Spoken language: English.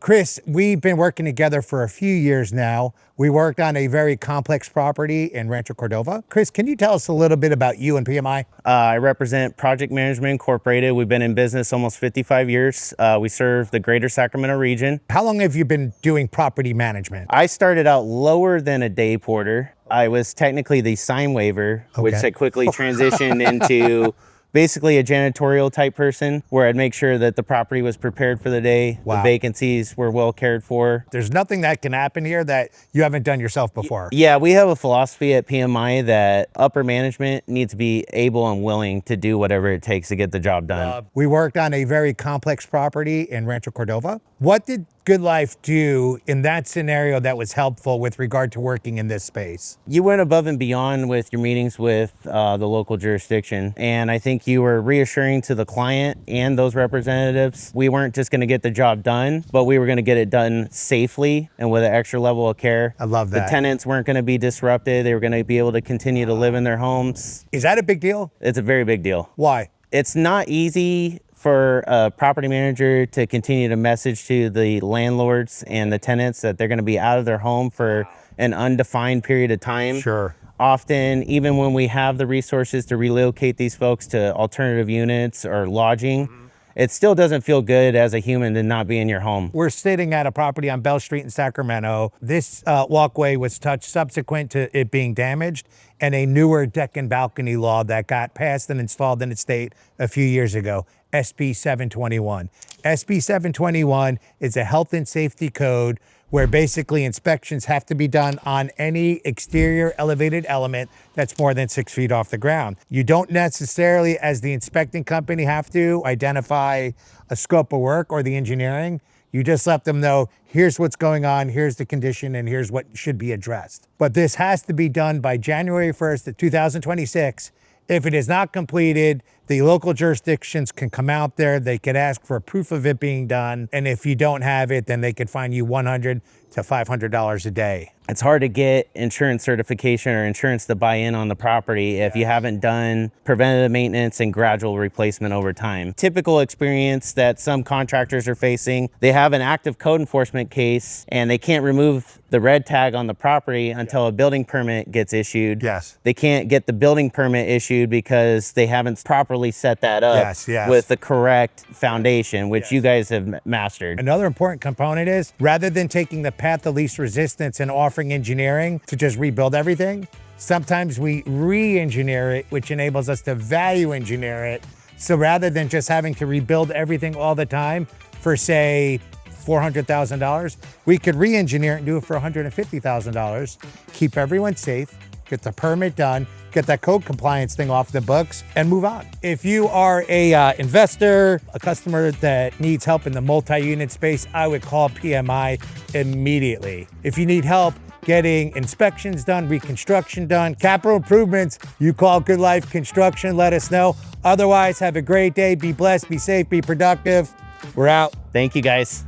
Chris, we've been working together for a few years now. We worked on a very complex property in Rancho Cordova. Chris, can you tell us a little bit about you and PMI? I represent Project Management Incorporated. We've been in business almost 55 years. We serve the greater Sacramento region. How long have you been doing property management? I started out lower than a day porter. I was technically the sign waiver, which I quickly transitioned into basically a janitorial type person, where I'd make sure that the property was prepared for the day. The vacancies were well cared for. There's nothing that can happen here that you haven't done yourself before. Yeah, we have a philosophy at PMI that upper management needs to be able and willing to do whatever it takes to get the job done. We worked on a very complex property in Rancho Cordova. What did Good Life do in that scenario that was helpful with regard to working in this space? You went above and beyond with your meetings with the local jurisdiction, and I think you were reassuring to the client and those representatives we weren't just going to get the job done, but we were going to get it done safely and with an extra level of care. I love that. The tenants weren't going to be disrupted. They were going to be able to continue to live in their homes. Is that a big deal? It's a very big deal. Why? It's not easy for a property manager to continue to message to the landlords and the tenants that they're going to be out of their home for an undefined period of time. Sure. Often, even when we have the resources to relocate these folks to alternative units or lodging, it still doesn't feel good as a human to not be in your home. We're sitting at a property on Bell Street in Sacramento. This walkway was touched subsequent to it being damaged, and a newer deck and balcony law that got passed and installed in the state a few years ago, SB721. SB721 is a health and safety code where basically inspections have to be done on any exterior elevated element that's more than 6 feet off the ground. You don't necessarily, as the inspecting company, have to identify a scope of work or the engineering. You just let them know, here's what's going on, here's the condition, and here's what should be addressed. But this has to be done by January 1st of 2026. If it is not completed, the local jurisdictions can come out there, they could ask for proof of it being done, and if you don't have it, then they could fine you $100 to $500 a day. It's hard to get insurance certification or insurance to buy in on the property if you haven't done preventative maintenance and gradual replacement over time. Typical experience that some contractors are facing, they have an active code enforcement case and they can't remove the red tag on the property until a building permit gets issued. Yes. They can't get the building permit issued because they haven't properly set that up with the correct foundation, which you guys have mastered. Another important component is, rather than taking the path of least resistance and offering engineering to just rebuild everything, sometimes we re-engineer it, which enables us to value engineer it. So rather than just having to rebuild everything all the time for, say, $400,000, we could re-engineer it and do it for $150,000, keep everyone safe, get the permit done, get that code compliance thing off the books, and move on. If you are a investor, a customer that needs help in the multi-unit space, I would call PMI immediately. If you need help getting inspections done, reconstruction done, capital improvements, you call Good Life Construction, let us know. Otherwise, have a great day, be blessed, be safe, be productive. We're out. Thank you, guys.